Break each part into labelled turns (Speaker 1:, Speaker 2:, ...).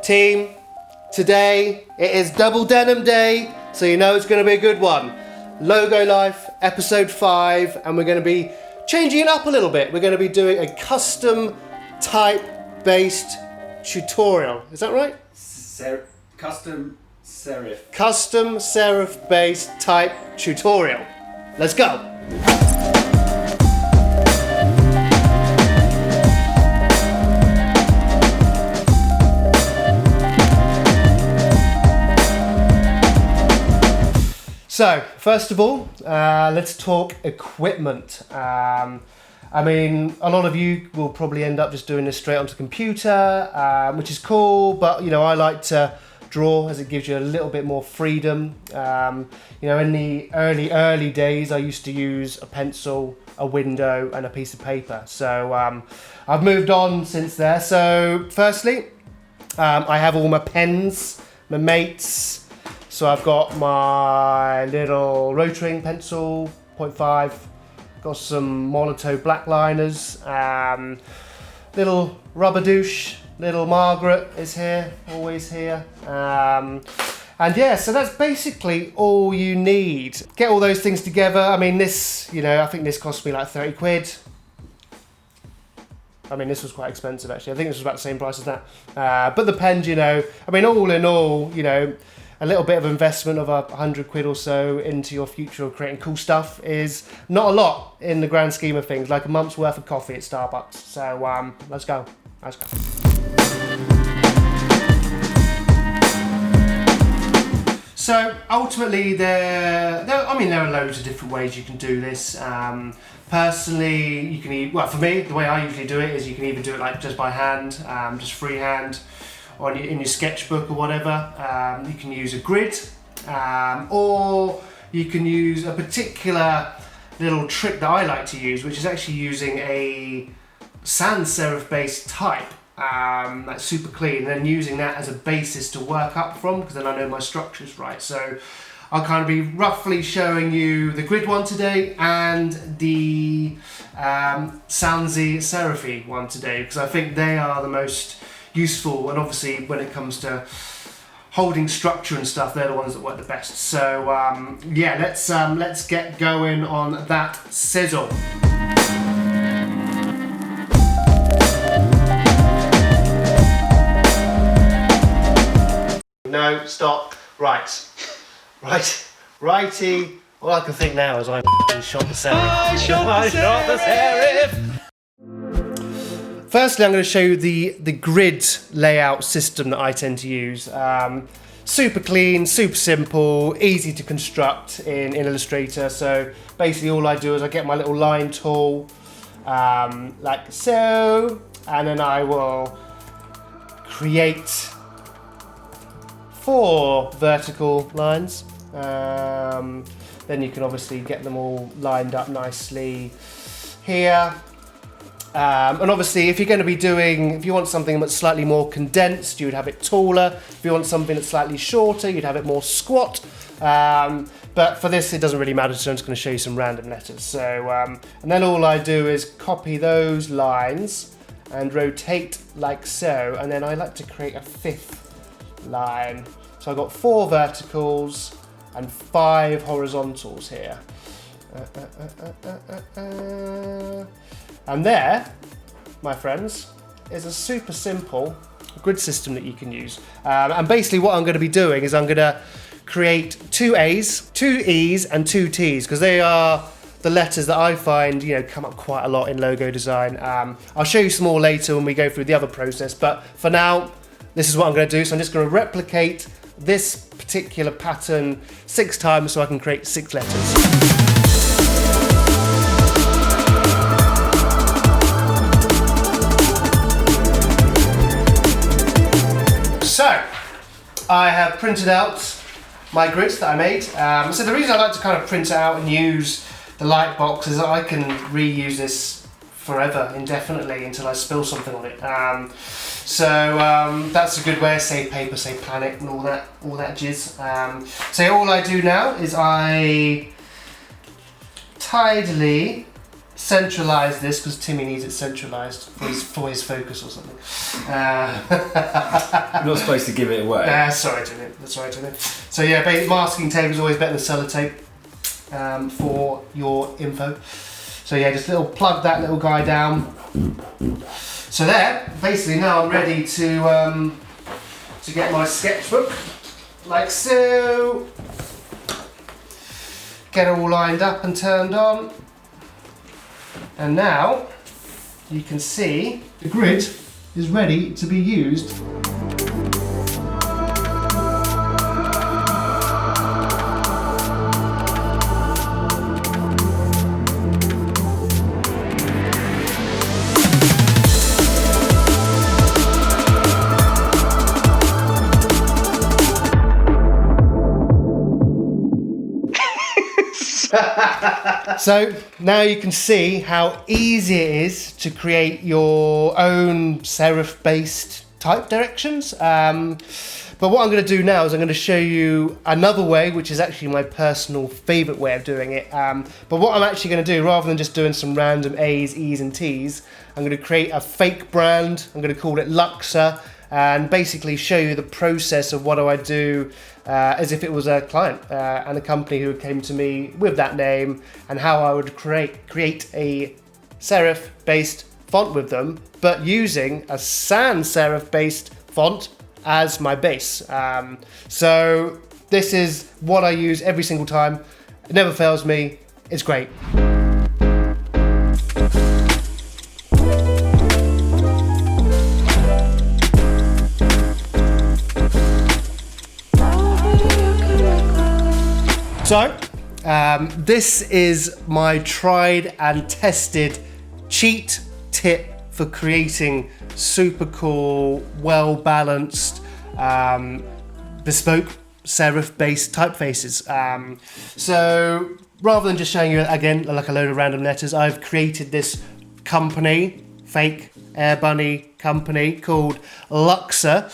Speaker 1: Team, today it is double denim day, so you know it's going to be a good one. Logo Life, episode 5, and we're going to be changing it up a little bit. We're going to be doing a custom type-based tutorial. Is that right?
Speaker 2: Custom serif.
Speaker 1: Custom serif-based type tutorial. Let's go. So, first of all, let's talk equipment. I mean, a lot of you will probably end up just doing this straight onto the computer, which is cool, but you know, I like to draw as it gives you a little bit more freedom. You know, in the early days, I used to use a pencil, a window, and a piece of paper. So, I've moved on since there. So, firstly, I have all my pens, my mates. So I've got my little rotring pencil, 0.5, got some Molotow black liners, little rubber douche, little Margaret is here, always here. And yeah, so that's basically all you need. Get all those things together. I mean, this, you know, I think this cost me like 30 quid. I mean, this was quite expensive actually. I think this was about the same price as that. But the pens, you know, I mean, all in all, you know, a little bit of investment of 100 quid or so into your future of creating cool stuff is not a lot in the grand scheme of things, like a month's worth of coffee at Starbucks. So let's go. So ultimately there are loads of different ways you can do this. Personally, you can well, for me, the way I usually do it is you can either do it like just by hand, just freehand, or in your sketchbook or whatever. You can use a grid, or you can use a particular little trick that I like to use, which is actually using a sans serif based type that's super clean, and then using that as a basis to work up from, because then I know my structure's right. So I'll kind of be roughly showing you the grid one today and the sans serif one today, because I think they are the most useful, and obviously when it comes to holding structure and stuff, they're the ones that work the best. So yeah, let's get going on that sizzle. No, stop. Righty. All I can think now is I shot the serif. I shot the serif. Firstly, I'm going to show you the grid layout system that I tend to use. Super clean, super simple, easy to construct in Illustrator. So basically all I do is I get my little line tool, like so, and then I will create 4 vertical lines. Then you can obviously get them all lined up nicely here. And obviously, if you're going to be if you want something that's slightly more condensed, you would have it taller. If you want something that's slightly shorter, you'd have it more squat. But for this, it doesn't really matter, so I'm just going to show you some random letters. So, and then all I do is copy those lines and rotate like so, and then I like to create a 5th line. So I've got 4 verticals and 5 horizontals here. And there, my friends, is a super simple grid system that you can use. And basically what I'm going to be doing is I'm going to create 2 A's, 2 E's and 2 T's, because they are the letters that I find, you know, come up quite a lot in logo design. I'll show you some more later when we go through the other process, but for now, this is what I'm going to do. So I'm just going to replicate this particular pattern 6 times so I can create 6 letters. So, I have printed out my grids that I made. So the reason I like to kind of print it out and use the lightbox is that I can reuse this forever, indefinitely, until I spill something on it. So that's a good way of save paper, save planet, and all that jizz. So all I do now is I tidily centralise this because Timmy needs it centralised for his focus or something.
Speaker 2: I'm not supposed to give it away.
Speaker 1: Sorry, Timmy. So yeah, masking tape is always better than sellotape for your info. So yeah, just plug that little guy down. So there, basically now I'm ready to get my sketchbook, like so. Get it all lined up and turned on. And now you can see the grid is ready to be used. So now you can see how easy it is to create your own serif-based type directions. But what I'm going to do now is I'm going to show you another way, which is actually my personal favourite way of doing it. But what I'm actually going to do, rather than just doing some random A's, E's and T's, I'm going to create a fake brand. I'm going to call it Luxor, and basically show you the process of what do I do as if it was a client and a company who came to me with that name, and how I would create a serif-based font with them, but using a sans serif-based font as my base. So this is what I use every single time. It never fails me. It's great. So, this is my tried and tested cheat tip for creating super cool, well-balanced, bespoke serif-based typefaces. So, rather than just showing you, again, like a load of random letters, I've created this company, fake air bunny company called Luxor.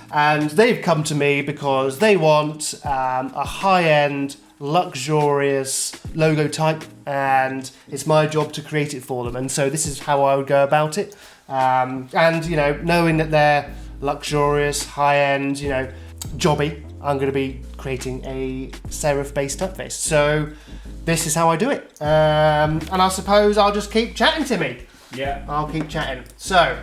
Speaker 1: And they've come to me because they want a high-end, luxurious logotype, and it's my job to create it for them. And so this is how I would go about it. And, you know, knowing that they're luxurious, high-end, you know, jobby, I'm going to be creating a serif-based typeface. So this is how I do it. And I suppose I'll just keep chatting, Timmy.
Speaker 2: Yeah.
Speaker 1: I'll keep chatting. So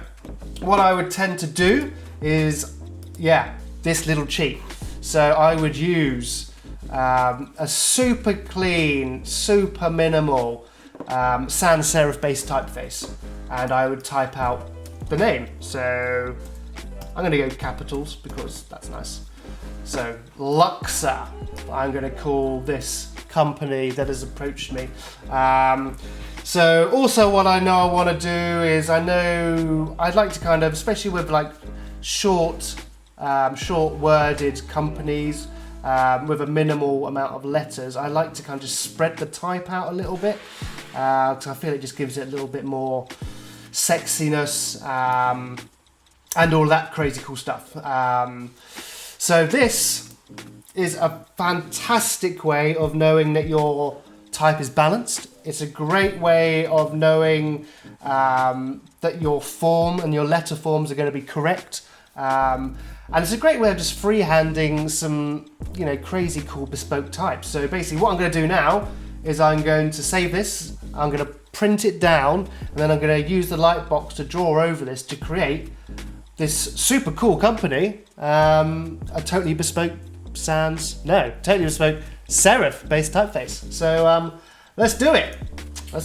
Speaker 1: what I would tend to do is, yeah, this little cheat. So I would use a super clean, super minimal sans serif based typeface, and I would type out the name. So I'm going to go capitals because that's nice. So Luxor, I'm going to call this company that has approached me. So also what I know I want to do is, I know I'd like to kind of, especially with like short worded companies with a minimal amount of letters, I like to kind of just spread the type out a little bit because I feel it just gives it a little bit more sexiness and all that crazy cool stuff. So this is a fantastic way of knowing that your type is balanced. It's a great way of knowing that your form and your letter forms are going to be correct. And it's a great way of just freehanding some, you know, crazy cool bespoke types. So basically what I'm going to do now is I'm going to save this, I'm going to print it down, and then I'm going to use the lightbox to draw over this to create this super cool company, a totally bespoke totally bespoke serif based typeface. So let's do it.
Speaker 2: Can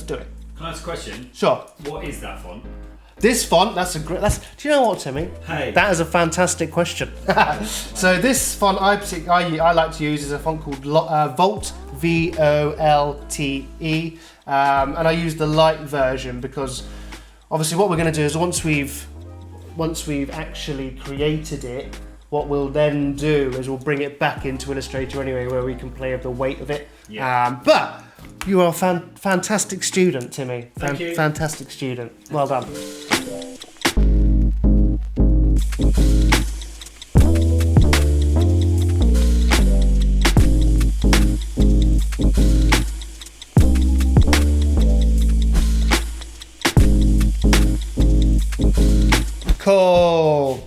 Speaker 2: I ask a question?
Speaker 1: Sure.
Speaker 2: What is that font?
Speaker 1: This font, do you know what, Timmy?
Speaker 2: Hey.
Speaker 1: That is a fantastic question. So this font I like to use is a font called Volt, V-O-L-T-E. And I use the light version because obviously what we're going to do is once we've actually created it, what we'll then do is we'll bring it back into Illustrator anyway, where we can play with the weight of it.
Speaker 2: Yeah.
Speaker 1: But you are a fantastic student, Timmy.
Speaker 2: Thank you.
Speaker 1: Fantastic student. Well done. Cool.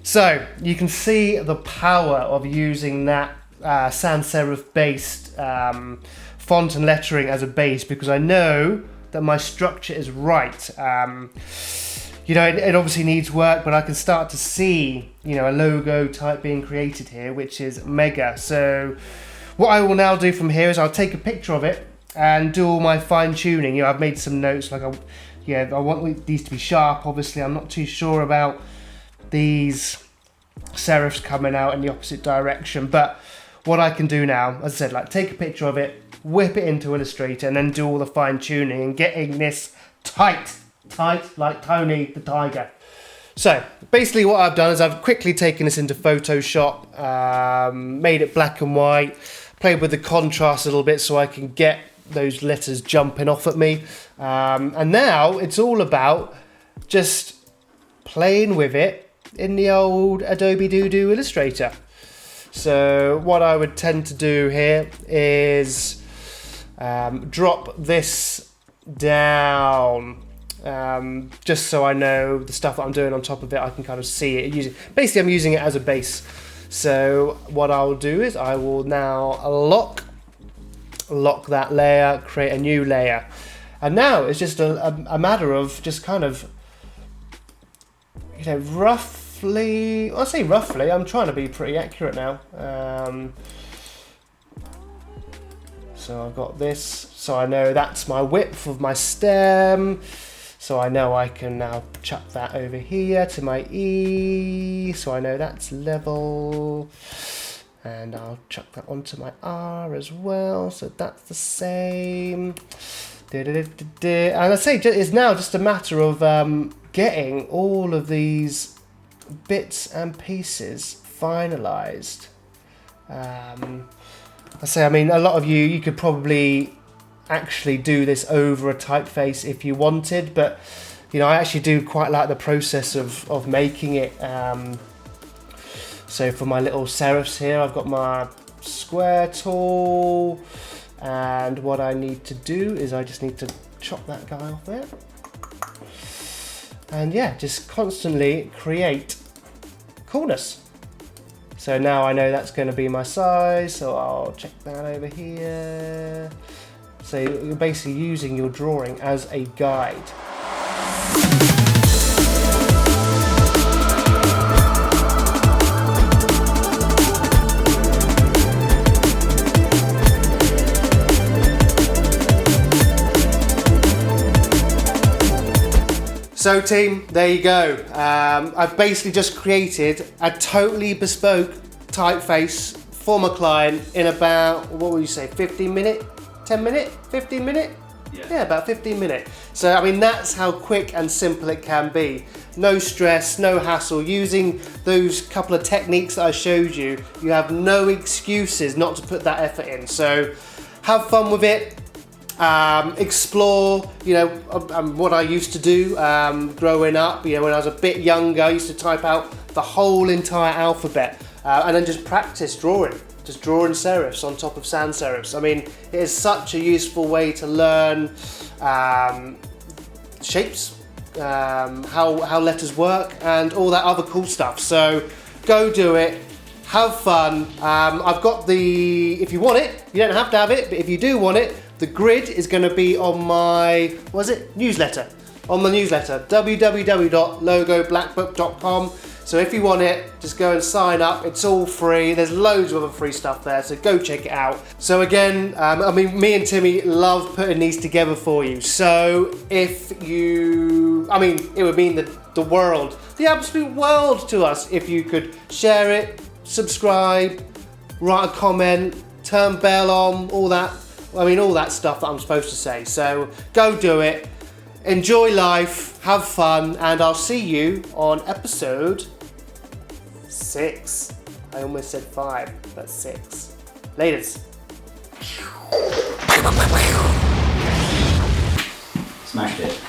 Speaker 1: So you can see the power of using that sans serif based font and lettering as a base, because I know that my structure is right. You know, it obviously needs work, but I can start to see, you know, a logo type being created here, which is mega. So what I will now do from here is I'll take a picture of it and do all my fine tuning. You know, I've made some notes, like I want these to be sharp. Obviously, I'm not too sure about these serifs coming out in the opposite direction, but what I can do now, as I said, like take a picture of it, whip it into Illustrator, and then do all the fine tuning and getting this tight like Tony the Tiger. So basically what I've done is I've quickly taken this into Photoshop, made it black and white, played with the contrast a little bit so I can get those letters jumping off at me, and now it's all about just playing with it in the old Adobe Doo-Doo Illustrator. So what I would tend to do here is drop this down, just so I know the stuff that I'm doing on top of it, I can kind of see it. Basically, I'm using it as a base. So what I'll do is I will now lock that layer, create a new layer. And now it's just a matter of just kind of, you know, roughly, I'll say roughly, I'm trying to be pretty accurate now. So I've got this, so I know that's my width of my stem. So I know I can now chuck that over here to my E, so I know that's level. And I'll chuck that onto my R as well, so that's the same. And I say it's now just a matter of getting all of these bits and pieces finalized. I mean, a lot of you could probably actually do this over a typeface if you wanted, but you know, I actually do quite like the process of making it. So for my little serifs here, I've got my square tool, and what I need to do is I just need to chop that guy off there, and yeah, just constantly create coolness. So now I know that's going to be my size, so I'll check that over here. So you're basically using your drawing as a guide. So team, there you go. I've basically just created a totally bespoke typeface for my client in about, what would you say, 15 minutes? 10 minute? 15 minute? Yeah, about 15 minutes. So, I mean, that's how quick and simple it can be. No stress, no hassle. Using those couple of techniques that I showed you, you have no excuses not to put that effort in. So, have fun with it. Explore, you know, what I used to do growing up. You know, when I was a bit younger, I used to type out the whole entire alphabet and then just practice drawing. Just drawing serifs on top of sans serifs. I mean, it is such a useful way to learn shapes, how letters work, and all that other cool stuff. So go do it, have fun. I've got the, if you want it, you don't have to have it, but if you do want it, the grid is going to be on my, newsletter. On the newsletter, www.logoblackbook.com. So if you want it, just go and sign up. It's all free. There's loads of other free stuff there, so go check it out. So again, I mean, me and Timmy love putting these together for you. So if you, I mean, it would mean the world, the absolute world to us if you could share it, subscribe, write a comment, turn bell on, all that. I mean, all that stuff that I'm supposed to say. So go do it. Enjoy life, have fun, and I'll see you on episode 6. I almost said 5, but 6. Laters.
Speaker 2: Smashed it.